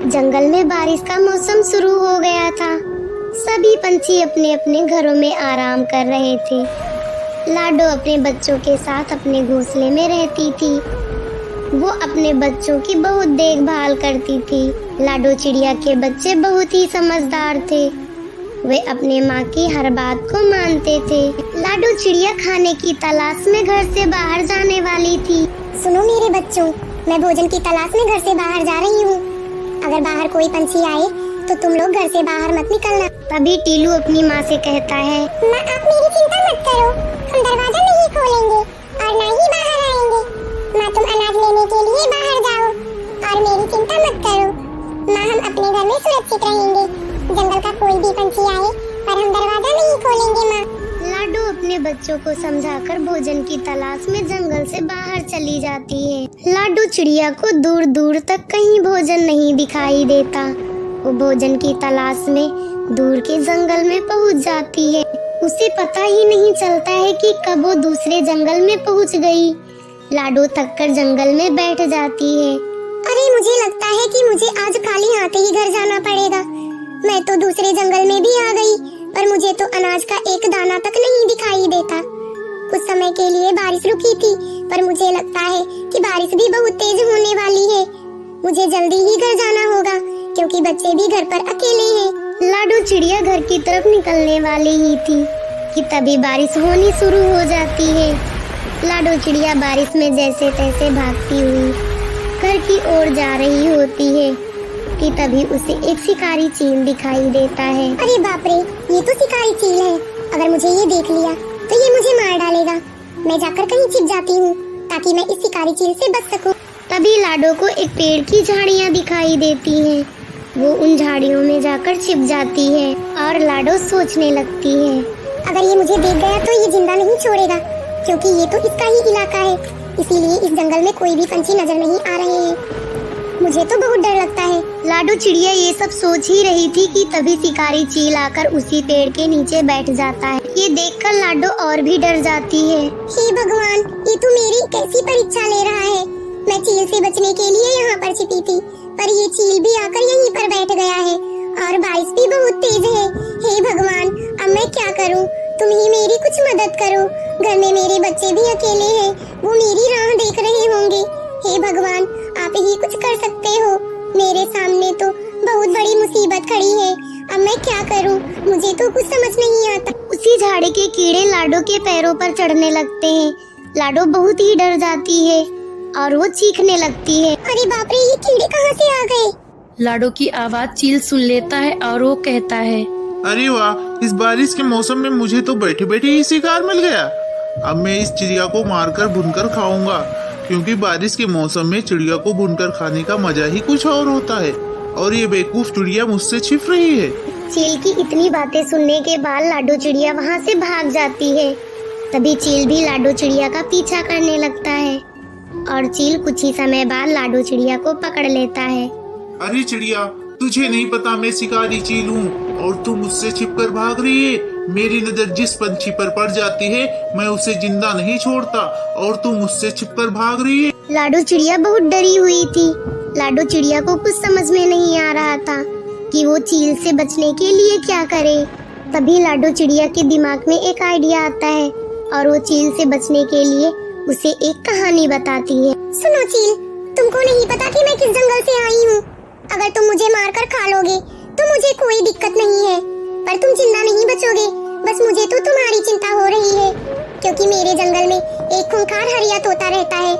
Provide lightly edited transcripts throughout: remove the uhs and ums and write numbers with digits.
जंगल में बारिश का मौसम शुरू हो गया था। सभी पंछी अपने अपने घरों में आराम कर रहे थे। लाडो अपने बच्चों के साथ अपने घोंसले में रहती थी। वो अपने बच्चों की बहुत देखभाल करती थी। लाडो चिड़िया के बच्चे बहुत ही समझदार थे। वे अपने माँ की हर बात को मानते थे। लाडो चिड़िया खाने की तलाश में घर से बाहर जाने वाली थी। सुनो मेरे बच्चों, मैं भोजन की तलाश में घर से बाहर जा रही हूँ। अगर बाहर कोई पंछी आए तो तुम लोग घर से बाहर मत निकलना। तभी टीलू अपनी माँ से कहता है, माँ आप मेरी चिंता मत करो, हम दरवाजा नहीं खोलेंगे और ना ही बाहर आएंगे। माँ तुम अनाज लेने के लिए बाहर जाओ और मेरी चिंता मत करो। माँ हम अपने घर में सुरक्षित रहेंगे। जंगल का कोई भी पंछी आए पर हम दरवाजा नहीं खोलेंगे। माँ लाडो अपने बच्चों को समझाकर भोजन की तलाश में जंगल से बाहर चली जाती है। लाडो चिड़िया को दूर दूर तक कहीं भोजन नहीं दिखाई देता। वो भोजन की तलाश में दूर के जंगल में पहुंच जाती है। उसे पता ही नहीं चलता है कि कब वो दूसरे जंगल में पहुंच गई। लाडो थककर जंगल में बैठ जाती है। अरे मुझे लगता है कि मुझे आज खाली हाथ ही घर जाना पड़ेगा। मैं तो दूसरे जंगल में भी आ गई पर मुझे तो अनाज का एक दाना तक नहीं दिखाई देता। कुछ समय के लिए बारिश रुकी थी पर मुझे लगता है कि बारिश भी बहुत तेज होने वाली है। मुझे जल्दी ही घर जाना होगा क्योंकि बच्चे भी घर पर अकेले हैं। लाडो चिड़िया घर की तरफ निकलने वाली ही थी कि तभी बारिश होनी शुरू हो जाती है। लाडो चिड़िया बारिश में जैसे तैसे भागती हुई घर की ओर जा रही होती है कि तभी उसे एक शिकारी चील दिखाई देता है। अरे बाप रे, ये तो शिकारी चील है। अगर मुझे ये देख लिया तो ये मुझे मार डालेगा। मैं जाकर कहीं छिप जाती हूँ ताकि मैं इस शिकारी चील से बच सकूं। तभी लाडो को एक पेड़ की झाड़ियाँ दिखाई देती हैं। वो उन झाड़ियों में जाकर छिप जाती है और लाडो सोचने लगती है, अगर ये मुझे देख गया तो ये जिंदा नहीं छोड़ेगा क्योंकि ये तो इसका ही इलाका है। इसीलिए इस जंगल में कोई भी पंछी नजर नहीं आ रहे हैं। मुझे तो बहुत डर लगता है। लाडो चिड़िया ये सब सोच ही रही थी कि तभी शिकारी चील आकर उसी पेड़ के नीचे बैठ जाता है। ये देखकर लाडो और भी डर जाती है। हे भगवान, ये तो मेरी कैसी परीक्षा ले रहा है। मैं चील से बचने के लिए यहाँ पर छिपी थी पर ये चील भी आकर यहीं पर बैठ गया है और बारिश भी बहुत तेज है। हे भगवान, अब मैं क्या करूँ? तुम ही मेरी कुछ मदद करो। घर में मेरे बच्चे भी अकेले हैं, वो मेरी राह देख रहे होंगे। हे भगवान, आप ही कुछ कर सकते हो। मेरे सामने तो बहुत बड़ी मुसीबत खड़ी है। अब मैं क्या करूं? मुझे तो कुछ समझ नहीं आता। उसी झाड़ी के कीड़े लाडो के पैरों पर चढ़ने लगते हैं। लाडो बहुत ही डर जाती है और वो चीखने लगती है। अरे बाप रे, ये कीड़े कहाँ से आ गए? लाडो की आवाज चील सुन लेता है और वो कहता है, अरे वाह, इस बारिश के मौसम में मुझे तो बैठे बैठे ही शिकार मिल गया। अब मैं इस चिड़िया को मारकर भुनकर खाऊंगा क्योंकि बारिश के मौसम में चिड़िया को भुनकर खाने का मजा ही कुछ और होता है। और ये बेवकूफ चिड़िया मुझसे छिप रही है। चील की इतनी बातें सुनने के बाद लाडो चिड़िया वहाँ से भाग जाती है। तभी चील भी लाडो चिड़िया का पीछा करने लगता है और चील कुछ ही समय बाद लाडो चिड़िया को पकड़ लेता है। अरे चिड़िया, तुझे नहीं पता मैं शिकारी चील हूँ और तू मुझसे छिपकर भाग रही है। मेरी नजर जिस पंछी पर पड़ जाती है मैं उसे जिंदा नहीं छोड़ता और तू मुझसे छिपकर भाग रही है। लाडो चिड़िया बहुत डरी हुई थी। लाडो चिड़िया को कुछ समझ में नहीं आ रहा था कि वो चील से बचने के लिए क्या करे। तभी लाडो चिड़िया के दिमाग में एक आइडिया आता है और वो चील से बचने के लिए उसे एक कहानी बताती है। सुनो चील, तुमको नहीं पता कि मैं किस जंगल से आई हूँ। अगर तुम मुझे मारकर खा लोगे तो मुझे कोई दिक्कत नहीं है पर तुम जिंदा नहीं बचोगे। बस मुझे तो तुम्हारी चिंता हो रही है क्योंकि मेरे जंगल में एक खूंखार हरिया तोता रहता है।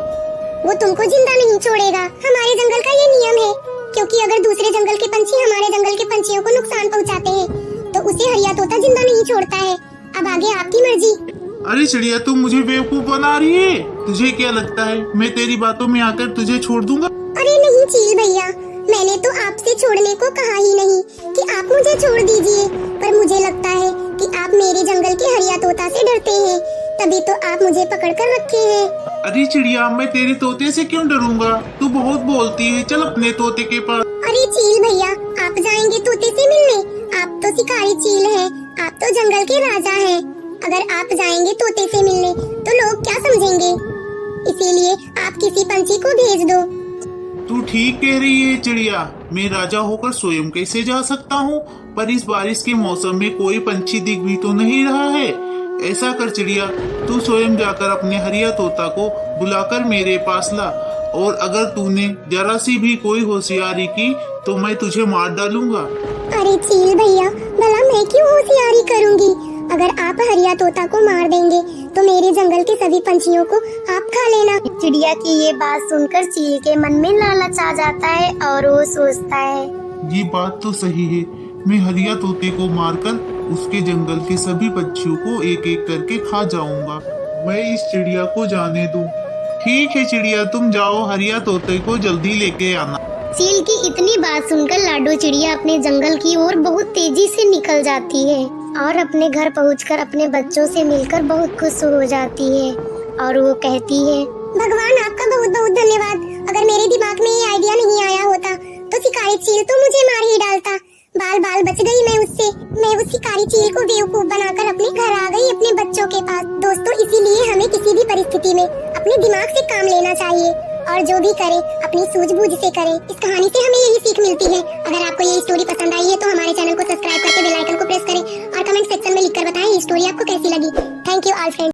वो तुमको जिंदा नहीं छोड़ेगा। हमारे जंगल का ये नियम है क्योंकि अगर दूसरे जंगल के पंछी हमारे जंगल के पंछियों को नुकसान पहुंचाते हैं तो उसे हरिया तोता जिंदा नहीं छोड़ता है। अब आगे आपकी मर्जी। अरे चिड़िया, तू मुझे बेवकूफ बना रही है। तुझे क्या लगता है मैं तेरी बातों में आकर तुझे छोड़ दूंगा? अरे नहीं चील भैया, मैंने तो आपसे छोड़ने को कहा ही नहीं कि आप मुझे छोड़ दीजिए। पर मुझे लगता है कि आप मेरे जंगल के हरिया तोता से डरते हैं, तभी तो आप मुझे पकड़ कर रखे हैं। अरे चिड़िया, मैं तेरे तोते से क्यों डरूंगा? तू बहुत बोलती है। चल अपने तोते के पास। अरे चील भैया, आप जाएंगे तोते से मिलने? आप तो शिकारी चील हैं, आप तो जंगल के राजा हैं। अगर आप जाएंगे तोते से मिलने तो लोग क्या समझेंगे? इसीलिए आप किसी पंछी को भेज दो। तू ठीक कह रही है चिड़िया, मैं राजा होकर स्वयं कैसे जा सकता हूँ, पर इस बारिश के मौसम में कोई पंछी दिख भी तो नहीं रहा है। ऐसा कर चिड़िया, तू स्वयं जाकर अपने हरिया तोता को बुलाकर मेरे पास ला, और अगर तूने जरा सी भी कोई होशियारी की तो मैं तुझे मार डालूंगा। अरे चील भैया, भला मैं क्यों होशियारी करूंगी? अगर आप हरिया तोता को मार देंगे तो मेरे जंगल के सभी पंछियों को आप खा लेना। चिड़िया की ये बात सुनकर चील के मन में लालच आ जाता है और वो सोचता है, ये बात तो सही है, मैं हरिया तोते को मारकर उसके जंगल के सभी पक्षियों को एक एक करके खा जाऊंगा। मैं इस चिड़िया को जाने दूं। ठीक है चिड़िया, तुम जाओ, हरिया तोते को जल्दी लेके आना। चील की इतनी बात सुनकर लाडो चिड़िया अपने जंगल की ओर बहुत तेजी से निकल जाती है और अपने घर पहुंचकर अपने बच्चों से मिलकर बहुत खुश हो जाती है और वो कहती है, भगवान आपका बहुत बहुत धन्यवाद। अगर मेरे दिमाग में ये आइडिया नहीं आया होता तो शिकारी चील तो मुझे मार ही डालता। बाल बाल बच गई मैं उससे। मैं उस शिकारी चील को बेवकूफ बनाकर अपने घर आ गई अपने बच्चों के पास। दोस्तों, इसीलिए हमें किसी भी परिस्थिति में अपने दिमाग से काम लेना चाहिए और जो भी करे अपनी सूझबूझ से करे। इस कहानी से हमें यही सीख मिलती है। अगर आपको ये स्टोरी